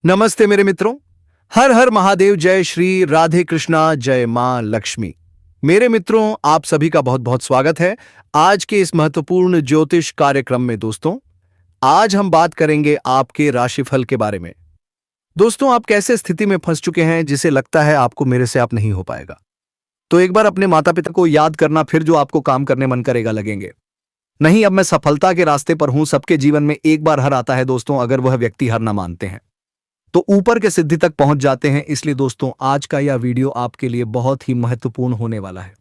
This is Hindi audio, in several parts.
नमस्ते मेरे मित्रों। हर हर महादेव, जय श्री राधे कृष्णा, जय मां लक्ष्मी। मेरे मित्रों, आप सभी का बहुत बहुत स्वागत है आज के इस महत्वपूर्ण ज्योतिष कार्यक्रम में। दोस्तों, आज हम बात करेंगे आपके राशिफल के बारे में। दोस्तों, आप कैसे स्थिति में फंस चुके हैं जिसे लगता है आपको मेरे से आप नहीं हो पाएगा? तो एक बार अपने माता पिता को याद करना, फिर जो आपको काम करने मन करेगा लगेंगे। नहीं, अब मैं सफलता के रास्ते पर हूं। सबके जीवन में एक बार हर आता है दोस्तों, अगर वह व्यक्ति हर ना मानते हैं तो ऊपर के सिद्धि तक पहुंच जाते हैं। इसलिए दोस्तों, आज का यह वीडियो आपके लिए बहुत ही महत्वपूर्ण होने वाला है।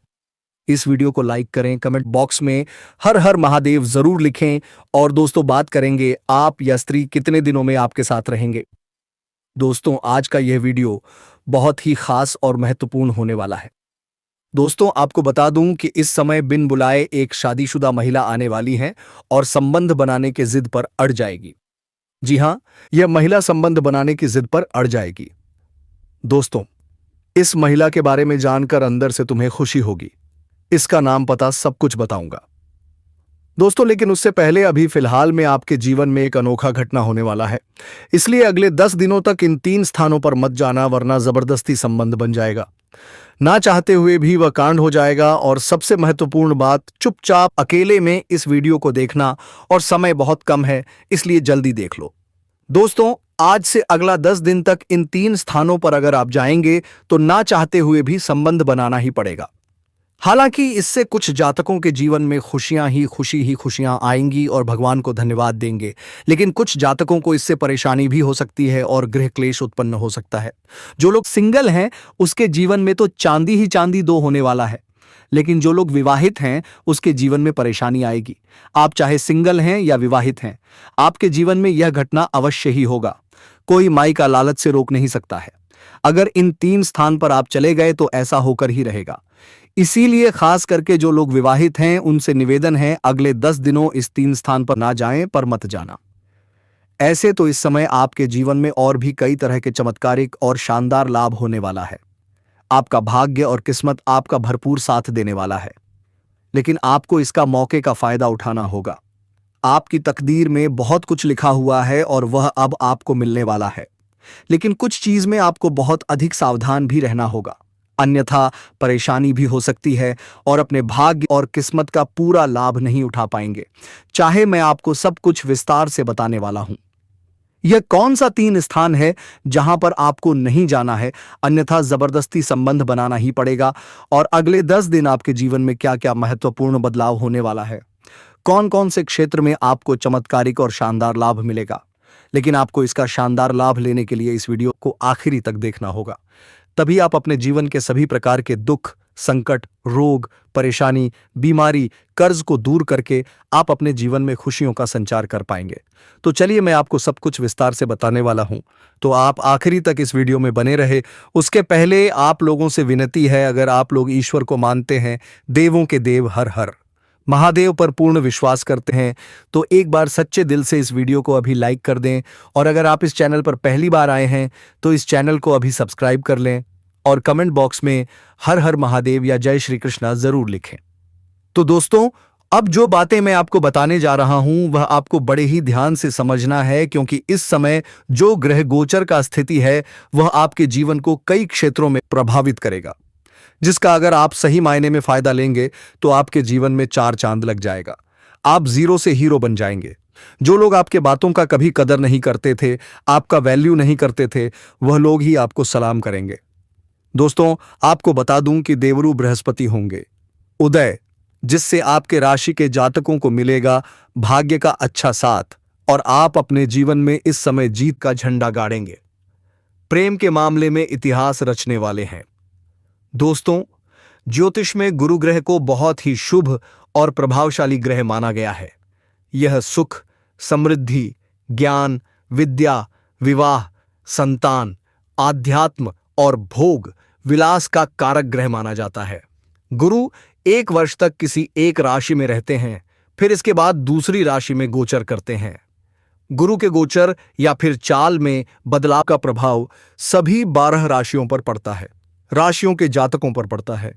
इस वीडियो को लाइक करें, कमेंट बॉक्स में हर हर महादेव जरूर लिखें। और दोस्तों, बात करेंगे आप या स्त्री कितने दिनों में आपके साथ रहेंगे। दोस्तों, आज का यह वीडियो बहुत ही खास और महत्वपूर्ण होने वाला है। दोस्तों, आपको बता दूं कि इस समय बिन बुलाए एक शादीशुदा महिला आने वाली है और संबंध बनाने के जिद पर अड़ जाएगी। जी हां, यह महिला संबंध बनाने की जिद पर अड़ जाएगी। दोस्तों, इस महिला के बारे में जानकर अंदर से तुम्हें खुशी होगी। इसका नाम, पता, सब कुछ बताऊंगा दोस्तों। लेकिन उससे पहले अभी फिलहाल में आपके जीवन में एक अनोखा घटना होने वाला है। इसलिए अगले 10 दिनों तक इन 3 स्थानों पर मत जाना, वरना जबरदस्ती संबंध बन जाएगा। ना चाहते हुए भी वह कांड हो जाएगा। और सबसे महत्वपूर्ण बात, चुपचाप अकेले में इस वीडियो को देखना। और समय बहुत कम है, इसलिए जल्दी देख लो। दोस्तों, आज से अगला 10 दिन तक इन 3 स्थानों पर अगर आप जाएंगे तो ना चाहते हुए भी संबंध बनाना ही पड़ेगा। हालांकि इससे कुछ जातकों के जीवन में खुशियां आएंगी और भगवान को धन्यवाद देंगे। लेकिन कुछ जातकों को इससे परेशानी भी हो सकती है और गृह क्लेश उत्पन्न हो सकता है। जो लोग सिंगल हैं उसके जीवन में तो चांदी ही चांदी दो होने वाला है। लेकिन जो लोग विवाहित हैं उसके जीवन में परेशानी आएगी। आप चाहे सिंगल हैं या विवाहित हैं, आपके जीवन में यह घटना अवश्य ही होगा। कोई माई का लालच से रोक नहीं सकता है। अगर इन 3 स्थान पर आप चले गए तो ऐसा होकर ही रहेगा। इसीलिए खास करके जो लोग विवाहित हैं उनसे निवेदन है, अगले 10 दिनों इस 3 स्थान पर ना जाएं, पर मत जाना। ऐसे तो इस समय आपके जीवन में और भी कई तरह के चमत्कारिक और शानदार लाभ होने वाला है। आपका भाग्य और किस्मत आपका भरपूर साथ देने वाला है। लेकिन आपको इसका मौके का फायदा उठाना होगा। आपकी तकदीर में बहुत कुछ लिखा हुआ है और वह अब आपको मिलने वाला है। लेकिन कुछ चीज में आपको बहुत अधिक सावधान भी रहना होगा, अन्यथा परेशानी भी हो सकती है और अपने भाग्य और किस्मत का पूरा लाभ नहीं उठा पाएंगे, चाहे मैं आपको सब कुछ विस्तार से बताने वाला हूं। यह कौन सा 3 स्थान है जहां पर आपको नहीं जाना है, अन्यथा जबरदस्ती संबंध बनाना ही पड़ेगा? और अगले 10 दिन आपके जीवन में क्या क्या महत्वपूर्ण बदलाव होने वाला है? कौन कौन से क्षेत्र में आपको चमत्कारिक और शानदार लाभ मिलेगा? लेकिन आपको इसका शानदार लाभ लेने के लिए इस वीडियो को आखिरी तक देखना होगा। तभी आप अपने जीवन के सभी प्रकार के दुख, संकट, रोग, परेशानी, बीमारी, कर्ज को दूर करके आप अपने जीवन में खुशियों का संचार कर पाएंगे। तो चलिए, मैं आपको सब कुछ विस्तार से बताने वाला हूं, तो आप आखिरी तक इस वीडियो में बने रहे। उसके पहले आप लोगों से विनती है, अगर आप लोग ईश्वर को मानते हैं, देवों के देव हर हर महादेव पर पूर्ण विश्वास करते हैं, तो एक बार सच्चे दिल से इस वीडियो को अभी लाइक कर दें। और अगर आप इस चैनल पर पहली बार आए हैं तो इस चैनल को अभी सब्सक्राइब कर लें और कमेंट बॉक्स में हर हर महादेव या जय श्री कृष्णा जरूर लिखें। तो दोस्तों, अब जो बातें मैं आपको बताने जा रहा हूं वह आपको बड़े ही ध्यान से समझना है, क्योंकि इस समय जो ग्रह गोचर का स्थिति है वह आपके जीवन को कई क्षेत्रों में प्रभावित करेगा, जिसका अगर आप सही मायने में फायदा लेंगे तो आपके जीवन में 4 चांद लग जाएगा। आप जीरो से हीरो बन जाएंगे। जो लोग आपके बातों का कभी कदर नहीं करते थे, आपका वैल्यू नहीं करते थे, वह लोग ही आपको सलाम करेंगे। दोस्तों, आपको बता दूं कि देवरू बृहस्पति होंगे उदय, जिससे आपके राशि के जातकों को मिलेगा भाग्य का अच्छा साथ और आप अपने जीवन में इस समय जीत का झंडा गाड़ेंगे। प्रेम के मामले में इतिहास रचने वाले हैं। दोस्तों, ज्योतिष में गुरु ग्रह को बहुत ही शुभ और प्रभावशाली ग्रह माना गया है। यह सुख, समृद्धि, ज्ञान, विद्या, विवाह, संतान, आध्यात्म और भोग विलास का कारक ग्रह माना जाता है। गुरु 1 वर्ष तक किसी एक राशि में रहते हैं, फिर इसके बाद दूसरी राशि में गोचर करते हैं। गुरु के गोचर या फिर चाल में बदलाव का प्रभाव सभी 12 राशियों पर पड़ता है, राशियों के जातकों पर पड़ता है।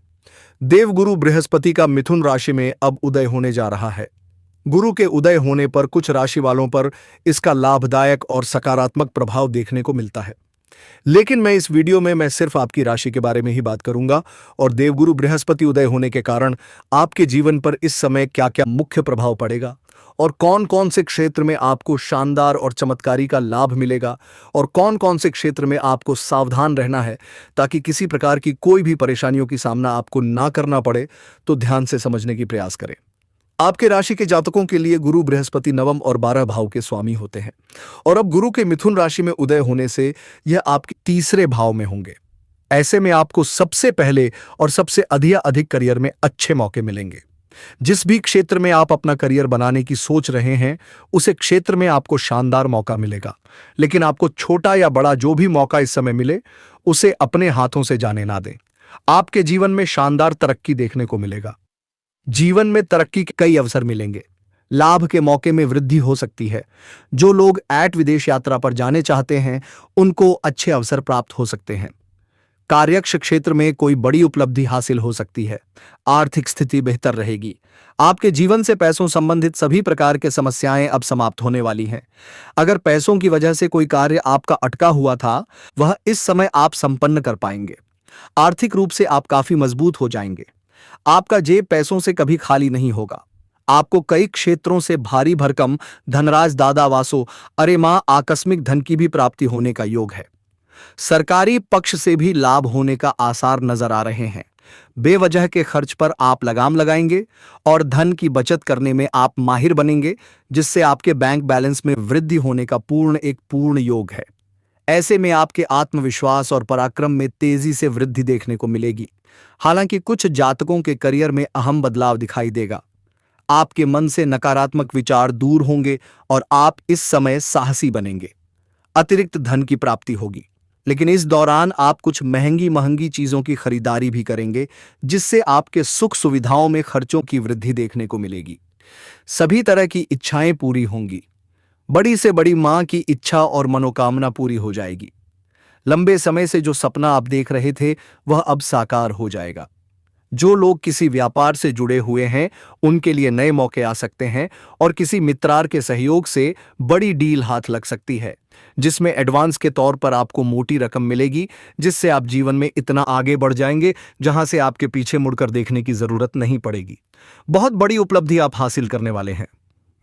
देवगुरु बृहस्पति का मिथुन राशि में अब उदय होने जा रहा है। गुरु के उदय होने पर कुछ राशि वालों पर इसका लाभदायक और सकारात्मक प्रभाव देखने को मिलता है। लेकिन मैं इस वीडियो में मैं सिर्फ आपकी राशि के बारे में ही बात करूंगा और देवगुरु बृहस्पति उदय होने के कारण आपके जीवन पर इस समय क्या क्या मुख्य प्रभाव पड़ेगा और कौन कौन से क्षेत्र में आपको शानदार और चमत्कारी का लाभ मिलेगा और कौन कौन से क्षेत्र में आपको सावधान रहना है ताकि किसी प्रकार की कोई भी परेशानियों की सामना आपको ना करना पड़े। तो ध्यान से समझने की प्रयास करें। आपके राशि के जातकों के लिए गुरु बृहस्पति नवम और 12 भाव के स्वामी होते हैं और अब गुरु के मिथुन राशि में उदय होने से यह आपके तीसरे भाव में होंगे। ऐसे में आपको सबसे पहले और सबसे अधिक करियर में अच्छे मौके मिलेंगे। जिस भी क्षेत्र में आप अपना करियर बनाने की सोच रहे हैं उसे क्षेत्र में आपको शानदार मौका मिलेगा। लेकिन आपको छोटा या बड़ा जो भी मौका इस समय मिले उसे अपने हाथों से जाने ना दें। आपके जीवन में शानदार तरक्की देखने को मिलेगा। जीवन में तरक्की के कई अवसर मिलेंगे। लाभ के मौके में वृद्धि हो सकती है। जो लोग विदेश यात्रा पर जाने चाहते हैं उनको अच्छे अवसर प्राप्त हो सकते हैं। कार्यक्ष क्षेत्र में कोई बड़ी उपलब्धि हासिल हो सकती है। आर्थिक स्थिति बेहतर रहेगी। आपके जीवन से पैसों संबंधित सभी प्रकार के समस्याएं अब समाप्त होने वाली हैं। अगर पैसों की वजह से कोई कार्य आपका अटका हुआ था वह इस समय आप संपन्न कर पाएंगे। आर्थिक रूप से आप काफी मजबूत हो जाएंगे। आपका जेब पैसों से कभी खाली नहीं होगा। आपको कई क्षेत्रों से भारी भरकम धनराज दादा वासो अरे मां आकस्मिक धन की भी प्राप्ति होने का योग है। सरकारी पक्ष से भी लाभ होने का आसार नजर आ रहे हैं। बेवजह के खर्च पर आप लगाम लगाएंगे और धन की बचत करने में आप माहिर बनेंगे, जिससे आपके बैंक बैलेंस में वृद्धि होने का पूर्ण योग है। ऐसे में आपके आत्मविश्वास और पराक्रम में तेजी से वृद्धि देखने को मिलेगी। हालांकि कुछ जातकों के करियर में अहम बदलाव दिखाई देगा। आपके मन से नकारात्मक विचार दूर होंगे और आप इस समय साहसी बनेंगे। अतिरिक्त धन की प्राप्ति होगी, लेकिन इस दौरान आप कुछ महंगी चीजों की खरीदारी भी करेंगे, जिससे आपके सुख सुविधाओं में खर्चों की वृद्धि देखने को मिलेगी। सभी तरह की इच्छाएं पूरी होंगी। बड़ी से बड़ी मां की इच्छा और मनोकामना पूरी हो जाएगी। लंबे समय से जो सपना आप देख रहे थे वह अब साकार हो जाएगा। जो लोग किसी व्यापार से जुड़े हुए हैं उनके लिए नए मौके आ सकते हैं और किसी मित्रार के सहयोग से बड़ी डील हाथ लग सकती है, जिसमें एडवांस के तौर पर आपको मोटी रकम मिलेगी, जिससे आप जीवन में इतना आगे बढ़ जाएंगे जहां से आपके पीछे मुड़कर देखने की जरूरत नहीं पड़ेगी। बहुत बड़ी उपलब्धि आप हासिल करने वाले हैं।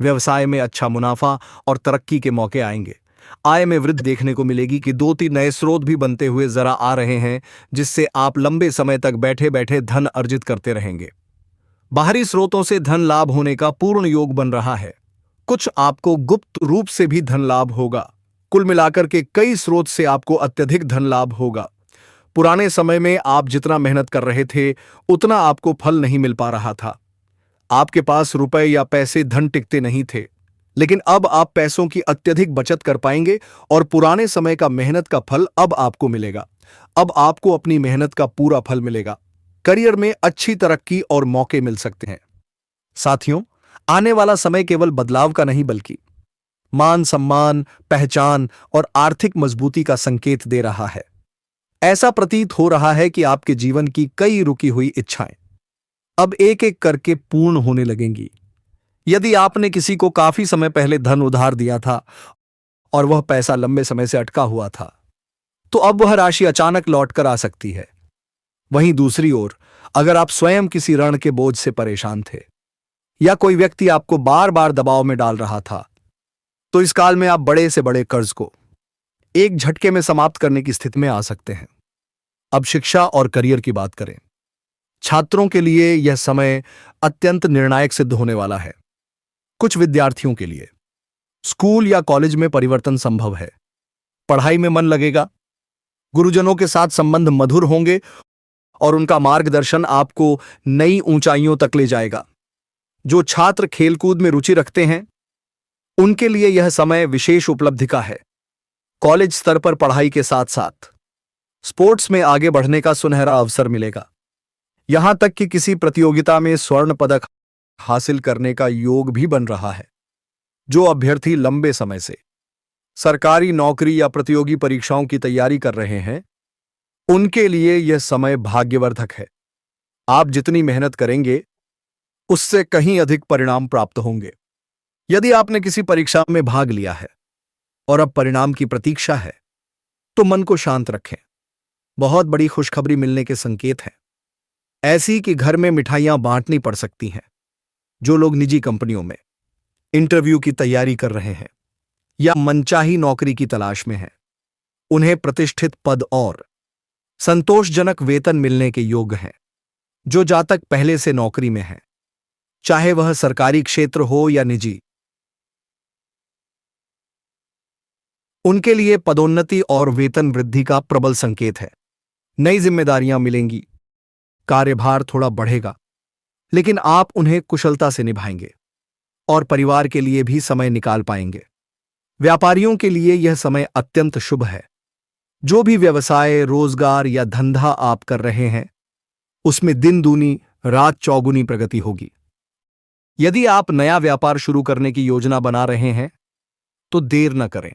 व्यवसाय में अच्छा मुनाफा और तरक्की के मौके आएंगे। आय में वृद्धि देखने को मिलेगी कि 2-3 नए स्रोत भी बनते हुए जरा आ रहे हैं, जिससे आप लंबे समय तक बैठे बैठे धन अर्जित करते रहेंगे। बाहरी स्रोतों से धन लाभ होने का पूर्ण योग बन रहा है। कुछ आपको गुप्त रूप से भी धन लाभ होगा। कुल मिलाकर के कई स्रोत से आपको अत्यधिक धन लाभ होगा। पुराने समय में आप जितना मेहनत कर रहे थे उतना आपको फल नहीं मिल पा रहा था। आपके पास रुपए या पैसे धन टिकते नहीं थे, लेकिन अब आप पैसों की अत्यधिक बचत कर पाएंगे और पुराने समय का मेहनत का फल अब आपको मिलेगा। अब आपको अपनी मेहनत का पूरा फल मिलेगा। करियर में अच्छी तरक्की और मौके मिल सकते हैं। साथियों, आने वाला समय केवल बदलाव का नहीं बल्कि मान सम्मान, पहचान और आर्थिक मजबूती का संकेत दे रहा है। ऐसा प्रतीत हो रहा है कि आपके जीवन की कई रुकी हुई इच्छाएं अब एक एक करके पूर्ण होने लगेंगी। यदि आपने किसी को काफी समय पहले धन उधार दिया था और वह पैसा लंबे समय से अटका हुआ था, तो अब वह राशि अचानक लौटकर आ सकती है। वहीं दूसरी ओर, अगर आप स्वयं किसी ऋण के बोझ से परेशान थे या कोई व्यक्ति आपको बार बार दबाव में डाल रहा था, तो इस काल में आप बड़े से बड़े कर्ज को एक झटके में समाप्त करने की स्थिति में आ सकते हैं। अब शिक्षा और करियर की बात करें। छात्रों के लिए यह समय अत्यंत निर्णायक सिद्ध होने वाला है। कुछ विद्यार्थियों के लिए स्कूल या कॉलेज में परिवर्तन संभव है। पढ़ाई में मन लगेगा। गुरुजनों के साथ संबंध मधुर होंगे और उनका मार्गदर्शन आपको नई ऊंचाइयों तक ले जाएगा। जो छात्र खेलकूद में रुचि रखते हैं उनके लिए यह समय विशेष उपलब्धि का है। कॉलेज स्तर पर पढ़ाई के साथ साथ स्पोर्ट्स में आगे बढ़ने का सुनहरा अवसर मिलेगा। यहां तक कि किसी प्रतियोगिता में स्वर्ण पदक हासिल करने का योग भी बन रहा है। जो अभ्यर्थी लंबे समय से सरकारी नौकरी या प्रतियोगी परीक्षाओं की तैयारी कर रहे हैं उनके लिए यह समय भाग्यवर्धक है। आप जितनी मेहनत करेंगे उससे कहीं अधिक परिणाम प्राप्त होंगे। यदि आपने किसी परीक्षा में भाग लिया है और अब परिणाम की प्रतीक्षा है, तो मन को शांत रखें। बहुत बड़ी खुशखबरी मिलने के संकेत हैं, ऐसी कि घर में मिठाइयां बांटनी पड़ सकती हैं। जो लोग निजी कंपनियों में इंटरव्यू की तैयारी कर रहे हैं या मनचाही नौकरी की तलाश में हैं, उन्हें प्रतिष्ठित पद और संतोषजनक वेतन मिलने के योग्य हैं। जो जातक पहले से नौकरी में हैं, चाहे वह सरकारी क्षेत्र हो या निजी, उनके लिए पदोन्नति और वेतन वृद्धि का प्रबल संकेत है। नई जिम्मेदारियां मिलेंगी, कार्यभार थोड़ा बढ़ेगा, लेकिन आप उन्हें कुशलता से निभाएंगे और परिवार के लिए भी समय निकाल पाएंगे। व्यापारियों के लिए यह समय अत्यंत शुभ है। जो भी व्यवसाय, रोजगार या धंधा आप कर रहे हैं, उसमें दिन दूनी रात चौगुनी प्रगति होगी। यदि आप नया व्यापार शुरू करने की योजना बना रहे हैं, तो देर न करें।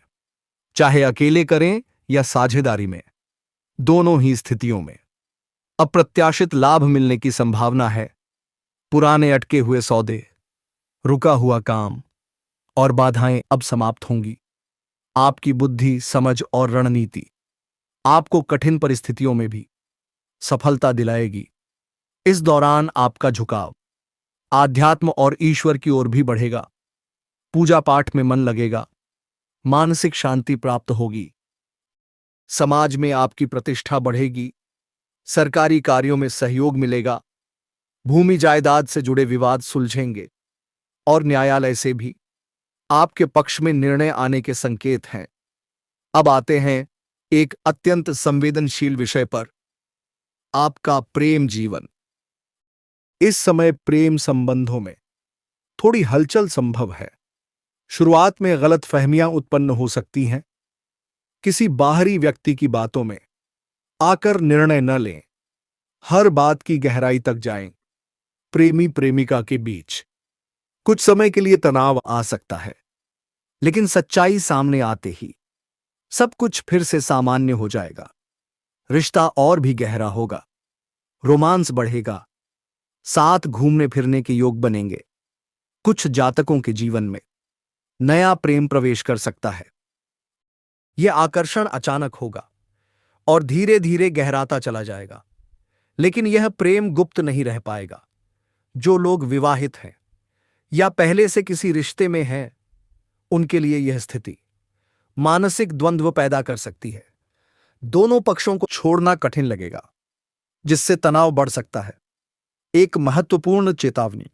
चाहे अकेले करें या साझेदारी में, दोनों ही स्थितियों में अप्रत्याशित लाभ मिलने की संभावना है। पुराने अटके हुए सौदे, रुका हुआ काम और बाधाएं अब समाप्त होंगी। आपकी बुद्धि, समझ और रणनीति आपको कठिन परिस्थितियों में भी सफलता दिलाएगी। इस दौरान आपका झुकाव आध्यात्म और ईश्वर की ओर भी बढ़ेगा। पूजा पाठ में मन लगेगा, मानसिक शांति प्राप्त होगी। समाज में आपकी प्रतिष्ठा बढ़ेगी, सरकारी कार्यों में सहयोग मिलेगा, भूमि जायदाद से जुड़े विवाद सुलझेंगे और न्यायालय से भी आपके पक्ष में निर्णय आने के संकेत हैं। अब आते हैं एक अत्यंत संवेदनशील विषय पर, आपका प्रेम जीवन। इस समय प्रेम संबंधों में थोड़ी हलचल संभव है। शुरुआत में गलतफहमियां उत्पन्न हो सकती हैं। किसी बाहरी व्यक्ति की बातों में आकर निर्णय न लें। हर बात की गहराई तक जाएं। प्रेमी प्रेमिका के बीच कुछ समय के लिए तनाव आ सकता है, लेकिन सच्चाई सामने आते ही सब कुछ फिर से सामान्य हो जाएगा। रिश्ता और भी गहरा होगा, रोमांस बढ़ेगा, साथ घूमने फिरने के योग बनेंगे। कुछ जातकों के जीवन में नया प्रेम प्रवेश कर सकता है। यह आकर्षण अचानक होगा और धीरे धीरे गहराता चला जाएगा, लेकिन यह प्रेम गुप्त नहीं रह पाएगा। जो लोग विवाहित हैं या पहले से किसी रिश्ते में हैं, उनके लिए यह स्थिति मानसिक द्वंद्व पैदा कर सकती है। दोनों पक्षों को छोड़ना कठिन लगेगा, जिससे तनाव बढ़ सकता है। एक महत्वपूर्ण चेतावनी: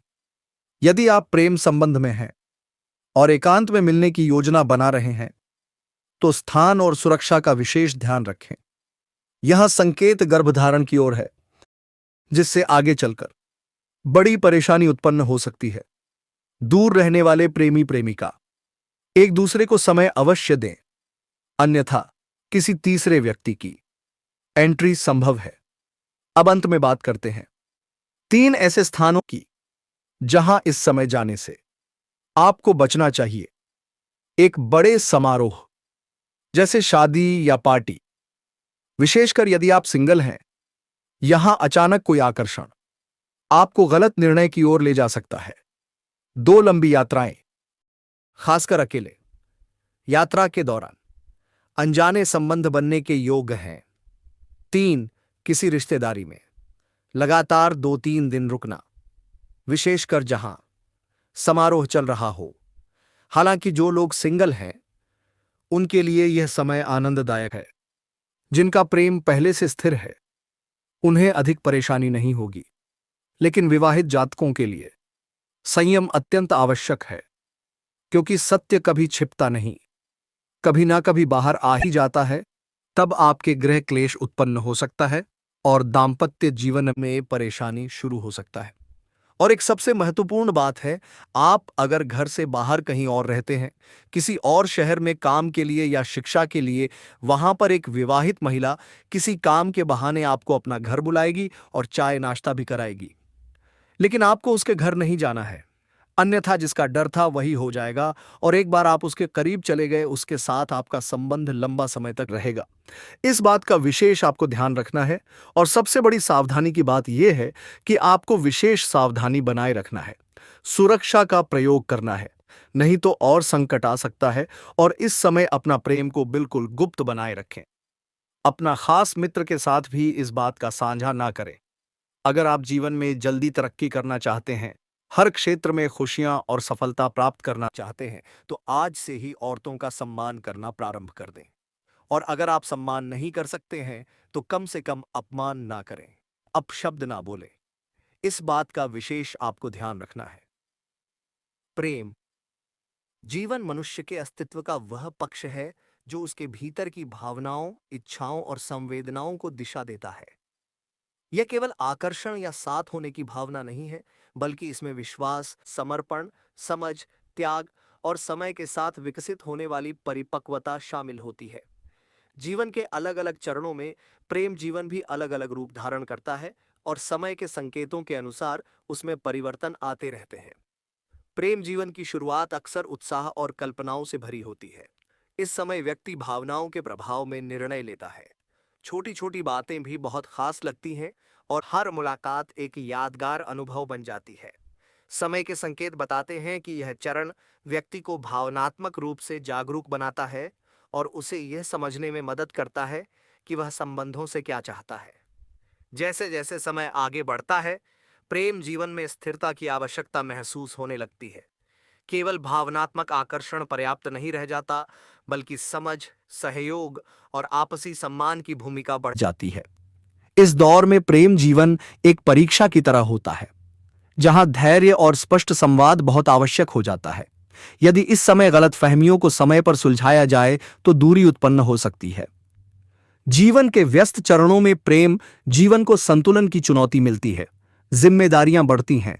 यदि आप प्रेम संबंध में हैं और एकांत में मिलने की योजना बना रहे हैं, तो स्थान और सुरक्षा का विशेष ध्यान रखें। यह संकेत गर्भधारण की ओर है, जिससे आगे चलकर बड़ी परेशानी उत्पन्न हो सकती है। दूर रहने वाले प्रेमी प्रेमिका एक दूसरे को समय अवश्य दें, अन्यथा किसी तीसरे व्यक्ति की एंट्री संभव है। अब अंत में बात करते हैं 3 ऐसे स्थानों की जहां इस समय जाने से आपको बचना चाहिए। एक बड़े समारोह जैसे शादी या पार्टी, विशेषकर यदि आप सिंगल हैं, यहां अचानक कोई आकर्षण आपको गलत निर्णय की ओर ले जा सकता है। 2 लंबी यात्राएं, खासकर अकेले यात्रा के दौरान अनजाने संबंध बनने के योग हैं। 3 किसी रिश्तेदारी में लगातार 2-3 दिन रुकना, विशेषकर जहां समारोह चल रहा हो। हालांकि जो लोग सिंगल हैं, उनके लिए यह समय आनंददायक है। जिनका प्रेम पहले से स्थिर है, उन्हें अधिक परेशानी नहीं होगी, लेकिन विवाहित जातकों के लिए संयम अत्यंत आवश्यक है, क्योंकि सत्य कभी छिपता नहीं, कभी ना कभी बाहर आ ही जाता है। तब आपके गृह क्लेश उत्पन्न हो सकता है और दाम्पत्य जीवन में परेशानी शुरू हो सकता है। और एक सबसे महत्वपूर्ण बात है, आप अगर घर से बाहर कहीं और रहते हैं, किसी और शहर में काम के लिए या शिक्षा के लिए, वहां पर एक विवाहित महिला किसी काम के बहाने आपको अपना घर बुलाएगी और चाय नाश्ता भी कराएगी, लेकिन आपको उसके घर नहीं जाना है। अन्यथा जिसका डर था वही हो जाएगा, और एक बार आप उसके करीब चले गए, उसके साथ आपका संबंध लंबा समय तक रहेगा। इस बात का विशेष आपको ध्यान रखना है, और सबसे बड़ी सावधानी की बात यह है कि आपको विशेष सावधानी बनाए रखना है, सुरक्षा का प्रयोग करना है। नहीं तो और संकट आ सकता है। और इस समय अपना प्रेम को बिल्कुल गुप्त बनाए रखें। अपना खास मित्र के साथ भी इस बात का साझा ना करें। अगर आप जीवन में जल्दी तरक्की करना चाहते हैं, हर क्षेत्र में खुशियां और सफलता प्राप्त करना चाहते हैं, तो आज से ही औरतों का सम्मान करना प्रारंभ कर दें। और अगर आप सम्मान नहीं कर सकते हैं, तो कम से कम अपमान ना करें, अपशब्द ना बोलें। इस बात का विशेष आपको ध्यान रखना है। प्रेम जीवन मनुष्य के अस्तित्व का वह पक्ष है जो उसके भीतर की भावनाओं, इच्छाओं और संवेदनाओं को दिशा देता है। यह केवल आकर्षण या साथ होने की भावना नहीं है, बल्कि इसमें विश्वास, समर्पण, समझ, त्याग और समय के साथ विकसित होने वाली परिपक्वता शामिल होती है। जीवन के अलग अलग चरणों में प्रेम जीवन भी अलग अलग रूप धारण करता है और समय के संकेतों के अनुसार उसमें परिवर्तन आते रहते हैं। प्रेम जीवन की शुरुआत अक्सर उत्साह और कल्पनाओं से भरी होती है। इस समय व्यक्ति भावनाओं के प्रभाव में निर्णय लेता है। छोटी छोटी बातें भी बहुत खास लगती हैं और हर मुलाकात एक यादगार अनुभव बन जाती है। समय के संकेत बताते हैं कि यह चरण व्यक्ति को भावनात्मक रूप से जागरूक बनाता है और उसे यह समझने में मदद करता है कि वह संबंधों से क्या चाहता है। जैसे जैसे समय आगे बढ़ता है, प्रेम जीवन में स्थिरता की आवश्यकता महसूस होने लगती है। केवल भावनात्मक आकर्षण पर्याप्त नहीं रह जाता, बल्कि समझ, सहयोग और आपसी सम्मान की भूमिका बढ़ जाती है। इस दौर में प्रेम जीवन एक परीक्षा की तरह होता है, जहां धैर्य और स्पष्ट संवाद बहुत आवश्यक हो जाता है। यदि इस समय गलतफहमियों को समय पर सुलझाया जाए, तो दूरी उत्पन्न हो सकती है। जीवन के व्यस्त चरणों में प्रेम जीवन को संतुलन की चुनौती मिलती है। जिम्मेदारियां बढ़ती हैं,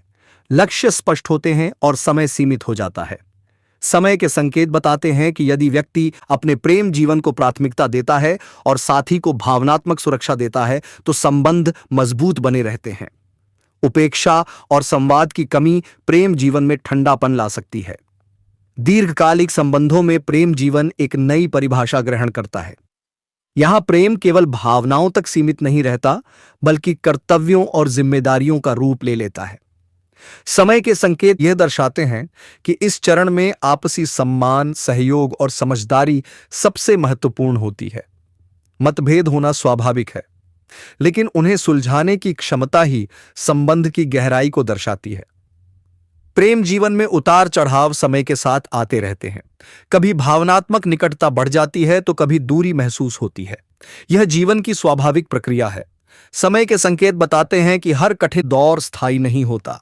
लक्ष्य स्पष्ट होते हैं और समय सीमित हो जाता है। समय के संकेत बताते हैं कि यदि व्यक्ति अपने प्रेम जीवन को प्राथमिकता देता है और साथी को भावनात्मक सुरक्षा देता है, तो संबंध मजबूत बने रहते हैं। उपेक्षा और संवाद की कमी प्रेम जीवन में ठंडापन ला सकती है। दीर्घकालिक संबंधों में प्रेम जीवन एक नई परिभाषा ग्रहण करता है। यहां प्रेम केवल भावनाओं तक सीमित नहीं रहता, बल्कि कर्तव्यों और जिम्मेदारियों का रूप ले लेता है। समय के संकेत यह दर्शाते हैं कि इस चरण में आपसी सम्मान, सहयोग और समझदारी सबसे महत्वपूर्ण होती है। मतभेद होना स्वाभाविक है, लेकिन उन्हें सुलझाने की क्षमता ही संबंध की गहराई को दर्शाती है। प्रेम जीवन में उतार चढ़ाव समय के साथ आते रहते हैं। कभी भावनात्मक निकटता बढ़ जाती है, तो कभी दूरी महसूस होती है। यह जीवन की स्वाभाविक प्रक्रिया है। समय के संकेत बताते हैं कि हर कठिन दौर स्थायी नहीं होता।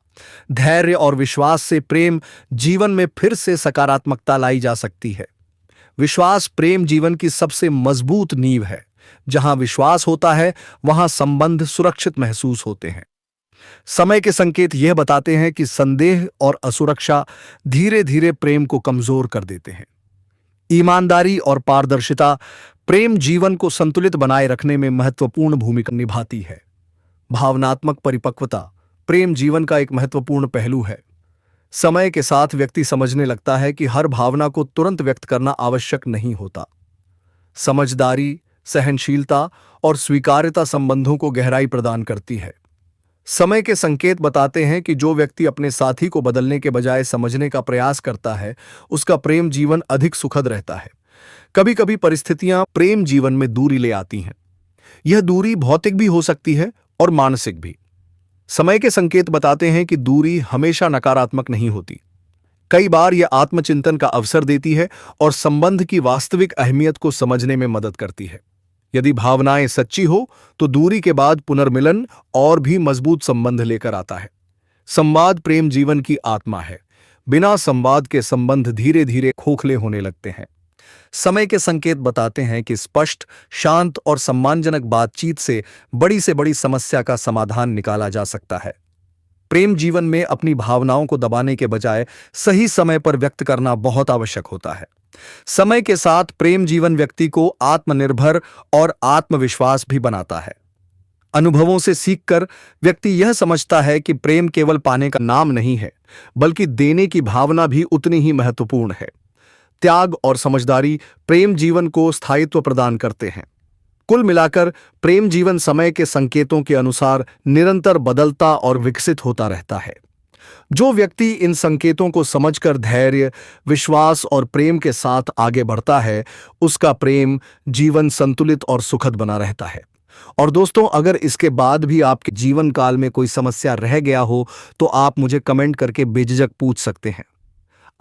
धैर्य और विश्वास से प्रेम जीवन में फिर से सकारात्मकता लाई जा सकती है। विश्वास प्रेम जीवन की सबसे मजबूत नींव है। जहां विश्वास होता है, वहां संबंध सुरक्षित महसूस होते हैं। समय के संकेत यह बताते हैं कि संदेह और असुरक्षा धीरे धीरे प्रेम को कमजोर कर देते हैं। ईमानदारी और पारदर्शिता प्रेम जीवन को संतुलित बनाए रखने में महत्वपूर्ण भूमिका निभाती है। भावनात्मक परिपक्वता प्रेम जीवन का एक महत्वपूर्ण पहलू है। समय के साथ व्यक्ति समझने लगता है कि हर भावना को तुरंत व्यक्त करना आवश्यक नहीं होता। समझदारी, सहनशीलता और स्वीकार्यता संबंधों को गहराई प्रदान करती है। समय के संकेत बताते हैं कि जो व्यक्ति अपने साथी को बदलने के बजाय समझने का प्रयास करता है, उसका प्रेम जीवन अधिक सुखद रहता है। कभी कभी परिस्थितियां प्रेम जीवन में दूरी ले आती हैं। यह दूरी भौतिक भी हो सकती है और मानसिक भी। समय के संकेत बताते हैं कि दूरी हमेशा नकारात्मक नहीं होती। कई बार यह आत्मचिंतन का अवसर देती है और संबंध की वास्तविक अहमियत को समझने में मदद करती है। यदि भावनाएं सच्ची हो, तो दूरी के बाद पुनर्मिलन और भी मजबूत संबंध लेकर आता है। संवाद प्रेम जीवन की आत्मा है। बिना संवाद के संबंध धीरे धीरे खोखले होने लगते हैं। समय के संकेत बताते हैं कि स्पष्ट, शांत और सम्मानजनक बातचीत से बड़ी समस्या का समाधान निकाला जा सकता है। प्रेम जीवन में अपनी भावनाओं को दबाने के बजाय सही समय पर व्यक्त करना बहुत आवश्यक होता है। समय के साथ प्रेम जीवन व्यक्ति को आत्मनिर्भर और आत्मविश्वास भी बनाता है। अनुभवों से सीखकर व्यक्ति यह समझता है कि प्रेम केवल पाने का नाम नहीं है, बल्कि देने की भावना भी उतनी ही महत्वपूर्ण है। त्याग और समझदारी प्रेम जीवन को स्थायित्व प्रदान करते हैं। कुल मिलाकर प्रेम जीवन समय के संकेतों के अनुसार निरंतर बदलता और विकसित होता रहता है। जो व्यक्ति इन संकेतों को समझकर धैर्य, विश्वास और प्रेम के साथ आगे बढ़ता है, उसका प्रेम जीवन संतुलित और सुखद बना रहता है। और दोस्तों, अगर इसके बाद भी आपके जीवन काल में कोई समस्या रह गया हो, तो आप मुझे कमेंट करके बेझिझक पूछ सकते हैं।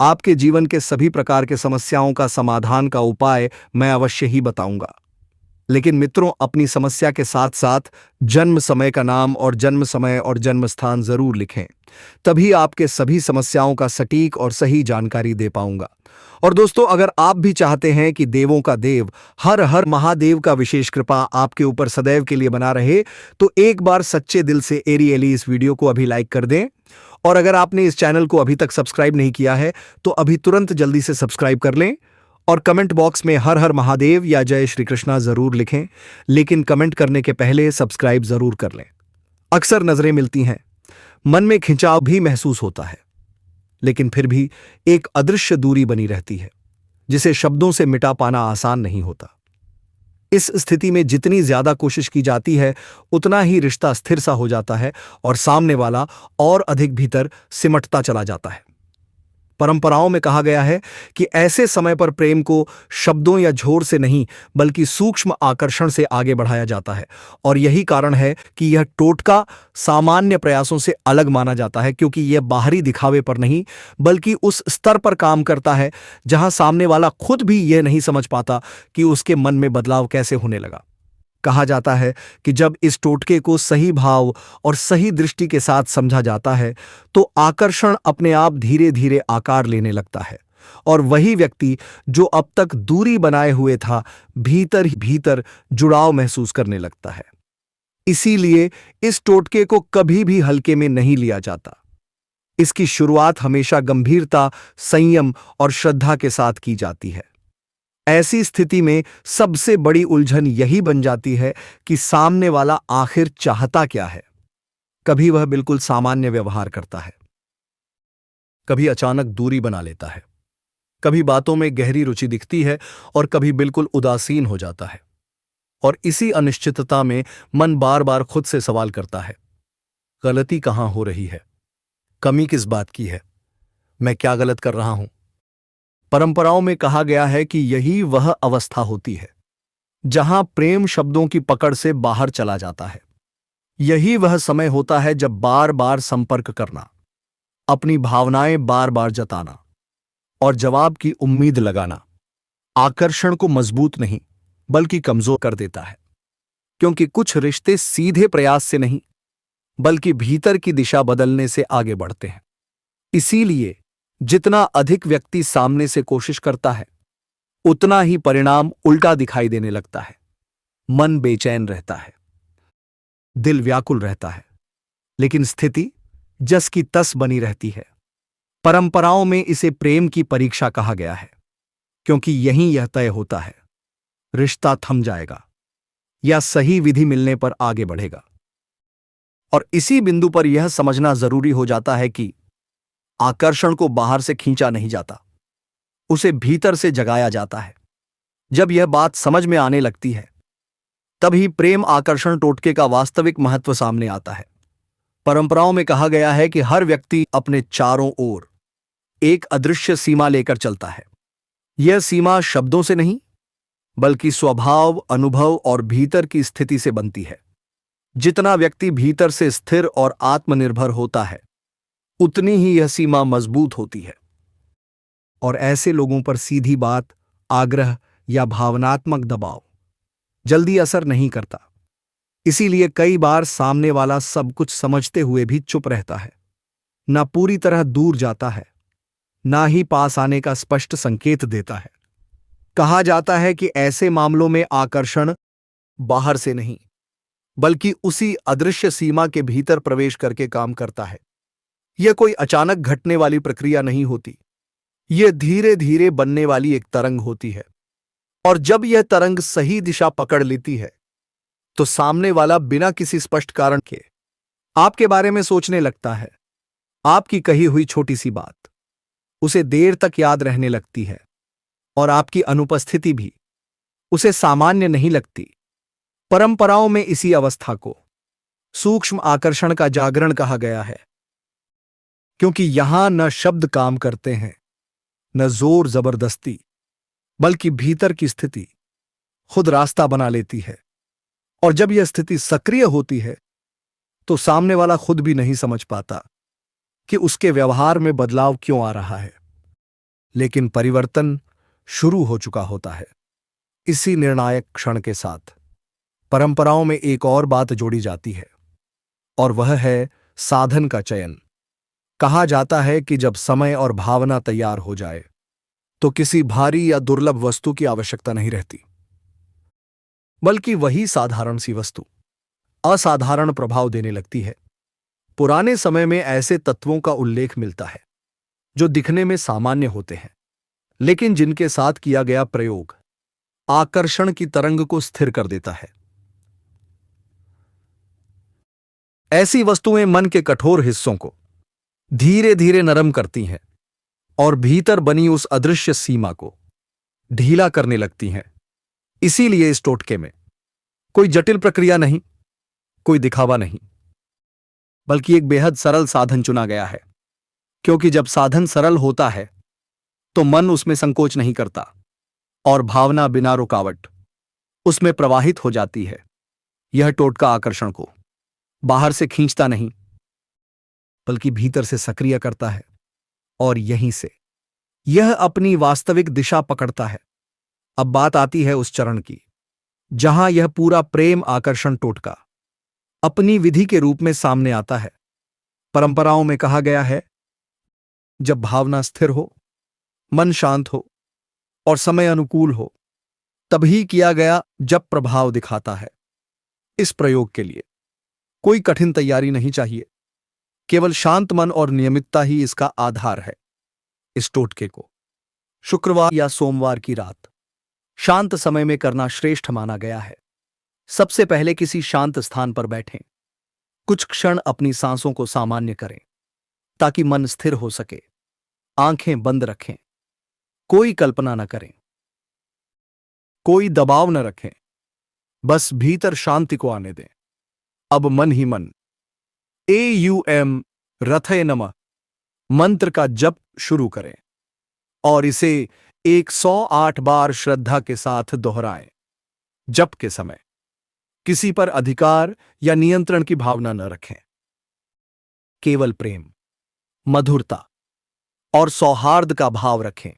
आपके जीवन के सभी प्रकार के समस्याओं का समाधान का उपाय मैं अवश्य ही बताऊंगा। लेकिन मित्रों, अपनी समस्या के साथ साथ जन्म समय का नाम और जन्म समय और जन्म स्थान जरूर लिखें। तभी आपके सभी समस्याओं का सटीक और सही जानकारी दे पाऊंगा। और दोस्तों, अगर आप भी चाहते हैं कि देवों का देव हर हर महादेव का विशेष कृपा आपके ऊपर सदैव के लिए बना रहे, तो एक बार सच्चे दिल से एरी इस वीडियो को अभी लाइक कर दें। और अगर आपने इस चैनल को अभी तक सब्सक्राइब नहीं किया है, तो अभी तुरंत जल्दी से सब्सक्राइब कर लें। और कमेंट बॉक्स में हर हर महादेव या जय श्री कृष्णा जरूर लिखें, लेकिन कमेंट करने के पहले सब्सक्राइब जरूर कर लें। अक्सर नजरें मिलती हैं, मन में खिंचाव भी महसूस होता है, लेकिन फिर भी एक अदृश्य दूरी बनी रहती है, जिसे शब्दों से मिटा पाना आसान नहीं होता। इस स्थिति में जितनी ज्यादा कोशिश की जाती है, उतना ही रिश्ता स्थिर सा हो जाता है और सामने वाला और अधिक भीतर सिमटता चला जाता है। परंपराओं में कहा गया है कि ऐसे समय पर प्रेम को शब्दों या झोर से नहीं, बल्कि सूक्ष्म आकर्षण से आगे बढ़ाया जाता है। और यही कारण है कि यह टोटका सामान्य प्रयासों से अलग माना जाता है, क्योंकि यह बाहरी दिखावे पर नहीं, बल्कि उस स्तर पर काम करता है जहां सामने वाला खुद भी यह नहीं समझ पाता कि उसके मन में बदलाव कैसे होने लगा। कहा जाता है कि जब इस टोटके को सही भाव और सही दृष्टि के साथ समझा जाता है, तो आकर्षण अपने आप धीरे धीरे आकार लेने लगता है और वही व्यक्ति जो अब तक दूरी बनाए हुए था, भीतर ही भीतर जुड़ाव महसूस करने लगता है। इसीलिए इस टोटके को कभी भी हल्के में नहीं लिया जाता। इसकी शुरुआत हमेशा गंभीरता, संयम और श्रद्धा के साथ की जाती है। ऐसी स्थिति में सबसे बड़ी उलझन यही बन जाती है कि सामने वाला आखिर चाहता क्या है। कभी वह बिल्कुल सामान्य व्यवहार करता है, कभी अचानक दूरी बना लेता है, कभी बातों में गहरी रुचि दिखती है और कभी बिल्कुल उदासीन हो जाता है। और इसी अनिश्चितता में मन बार बार खुद से सवाल करता है, गलती कहां हो रही है, कमी किस बात की है, मैं क्या गलत कर रहा हूं। परंपराओं में कहा गया है कि यही वह अवस्था होती है जहां प्रेम शब्दों की पकड़ से बाहर चला जाता है। यही वह समय होता है जब बार बार संपर्क करना, अपनी भावनाएं बार बार जताना और जवाब की उम्मीद लगाना आकर्षण को मजबूत नहीं, बल्कि कमजोर कर देता है। क्योंकि कुछ रिश्ते सीधे प्रयास से नहीं, बल्कि भीतर की दिशा बदलने से आगे बढ़ते हैं। इसीलिए जितना अधिक व्यक्ति सामने से कोशिश करता है, उतना ही परिणाम उल्टा दिखाई देने लगता है। मन बेचैन रहता है, दिल व्याकुल रहता है, लेकिन स्थिति जस की तस बनी रहती है। परंपराओं में इसे प्रेम की परीक्षा कहा गया है, क्योंकि यहीं यह तय होता है, रिश्ता थम जाएगा या सही विधि मिलने पर आगे बढ़ेगा। और इसी बिंदु पर यह समझना जरूरी हो जाता है कि आकर्षण को बाहर से खींचा नहीं जाता, उसे भीतर से जगाया जाता है। जब यह बात समझ में आने लगती है, तभी प्रेम आकर्षण टोटके का वास्तविक महत्व सामने आता है। परंपराओं में कहा गया है कि हर व्यक्ति अपने चारों ओर एक अदृश्य सीमा लेकर चलता है। यह सीमा शब्दों से नहीं, बल्कि स्वभाव, अनुभव और भीतर की स्थिति से बनती है। जितना व्यक्ति भीतर से स्थिर और आत्मनिर्भर होता है, उतनी ही यह सीमा मजबूत होती है। और ऐसे लोगों पर सीधी बात, आग्रह या भावनात्मक दबाव जल्दी असर नहीं करता। इसीलिए कई बार सामने वाला सब कुछ समझते हुए भी चुप रहता है, ना पूरी तरह दूर जाता है, ना ही पास आने का स्पष्ट संकेत देता है। कहा जाता है कि ऐसे मामलों में आकर्षण बाहर से नहीं, बल्कि उसी अदृश्य सीमा के भीतर प्रवेश करके काम करता है। यह कोई अचानक घटने वाली प्रक्रिया नहीं होती, यह धीरे धीरे बनने वाली एक तरंग होती है। और जब यह तरंग सही दिशा पकड़ लेती है, तो सामने वाला बिना किसी स्पष्ट कारण के आपके बारे में सोचने लगता है। आपकी कही हुई छोटी सी बात उसे देर तक याद रहने लगती है और आपकी अनुपस्थिति भी उसे सामान्य नहीं लगती। परंपराओं में इसी अवस्था को सूक्ष्म आकर्षण का जागरण कहा गया है। क्योंकि यहां न शब्द काम करते हैं, न जोर जबरदस्ती, बल्कि भीतर की स्थिति खुद रास्ता बना लेती है। और जब यह स्थिति सक्रिय होती है तो सामने वाला खुद भी नहीं समझ पाता कि उसके व्यवहार में बदलाव क्यों आ रहा है, लेकिन परिवर्तन शुरू हो चुका होता है। इसी निर्णायक क्षण के साथ परंपराओं में एक और बात जोड़ी जाती है, और वह है साधन का चयन। कहा जाता है कि जब समय और भावना तैयार हो जाए तो किसी भारी या दुर्लभ वस्तु की आवश्यकता नहीं रहती, बल्कि वही साधारण सी वस्तु असाधारण प्रभाव देने लगती है। पुराने समय में ऐसे तत्वों का उल्लेख मिलता है जो दिखने में सामान्य होते हैं, लेकिन जिनके साथ किया गया प्रयोग आकर्षण की तरंग को स्थिर कर देता है। ऐसी वस्तुएं मन के कठोर हिस्सों को धीरे धीरे नरम करती हैं और भीतर बनी उस अदृश्य सीमा को ढीला करने लगती हैं। इसीलिए इस टोटके में कोई जटिल प्रक्रिया नहीं, कोई दिखावा नहीं, बल्कि एक बेहद सरल साधन चुना गया है। क्योंकि जब साधन सरल होता है तो मन उसमें संकोच नहीं करता और भावना बिना रुकावट उसमें प्रवाहित हो जाती है। यह टोटका आकर्षण को बाहर से खींचता नहीं, बल्कि भीतर से सक्रिय करता है, और यहीं से यह अपनी वास्तविक दिशा पकड़ता है। अब बात आती है उस चरण की जहां यह पूरा प्रेम आकर्षण टोटका अपनी विधि के रूप में सामने आता है। परंपराओं में कहा गया है, जब भावना स्थिर हो, मन शांत हो और समय अनुकूल हो, तभी किया गया जब प्रभाव दिखाता है। इस प्रयोग के लिए कोई कठिन तैयारी नहीं चाहिए, केवल शांत मन और नियमितता ही इसका आधार है। इस टोटके को शुक्रवार या सोमवार की रात शांत समय में करना श्रेष्ठ माना गया है। सबसे पहले किसी शांत स्थान पर बैठें। कुछ क्षण अपनी सांसों को सामान्य करें ताकि मन स्थिर हो सके। आंखें बंद रखें, कोई कल्पना न करें, कोई दबाव न रखें, बस भीतर शांति को आने दें। अब मन ही मन AUM रथय नमः मंत्र का जप शुरू करें और इसे 108 बार श्रद्धा के साथ दोहराएं। जप के समय किसी पर अधिकार या नियंत्रण की भावना न रखें। केवल प्रेम, मधुरता और सौहार्द का भाव रखें।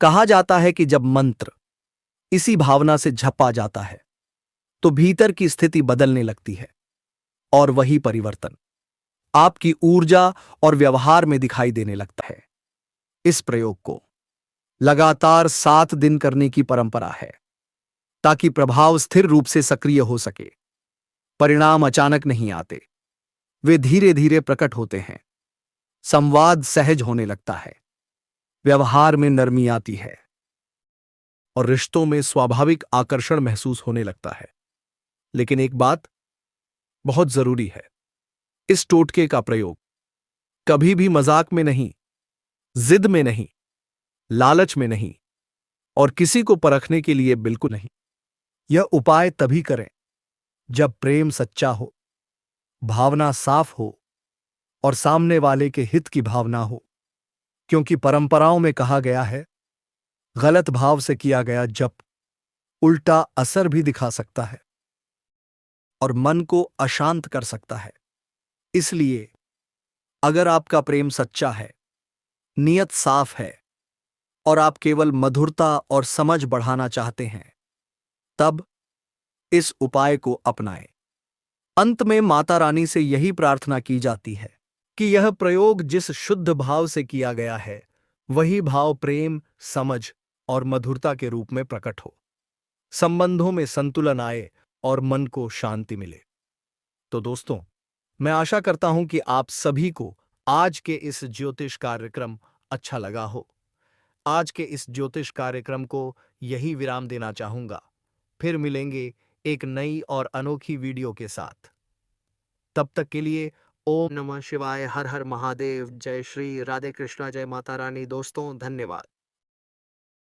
कहा जाता है कि जब मंत्र इसी भावना से झपा जाता है तो भीतर की स्थिति बदलने लगती है, और वही परिवर्तन आपकी ऊर्जा और व्यवहार में दिखाई देने लगता है। इस प्रयोग को लगातार 7 दिन करने की परंपरा है ताकि प्रभाव स्थिर रूप से सक्रिय हो सके। परिणाम अचानक नहीं आते, वे धीरे धीरे प्रकट होते हैं। संवाद सहज होने लगता है, व्यवहार में नरमी आती है और रिश्तों में स्वाभाविक आकर्षण महसूस होने लगता है। लेकिन एक बात बहुत जरूरी है, इस टोटके का प्रयोग कभी भी मजाक में नहीं, जिद में नहीं, लालच में नहीं और किसी को परखने के लिए बिल्कुल नहीं। यह उपाय तभी करें जब प्रेम सच्चा हो, भावना साफ हो और सामने वाले के हित की भावना हो। क्योंकि परंपराओं में कहा गया है, गलत भाव से किया गया जप उल्टा असर भी दिखा सकता है और मन को अशांत कर सकता है। इसलिए अगर आपका प्रेम सच्चा है, नियत साफ है और आप केवल मधुरता और समझ बढ़ाना चाहते हैं, तब इस उपाय को अपनाएं। अंत में माता रानी से यही प्रार्थना की जाती है कि यह प्रयोग जिस शुद्ध भाव से किया गया है, वही भाव प्रेम, समझ और मधुरता के रूप में प्रकट हो। संबंधों में संतुलन आए और मन को शांति मिले। तो दोस्तों, मैं आशा करता हूं कि आप सभी को आज के इस ज्योतिष कार्यक्रम अच्छा लगा हो। आज के इस ज्योतिष कार्यक्रम को यही विराम देना चाहूंगा। फिर मिलेंगे एक नई और अनोखी वीडियो के साथ। तब तक के लिए ओम नमः शिवाय, हर हर महादेव, जय श्री राधे कृष्णा, जय माता रानी। दोस्तों, धन्यवाद।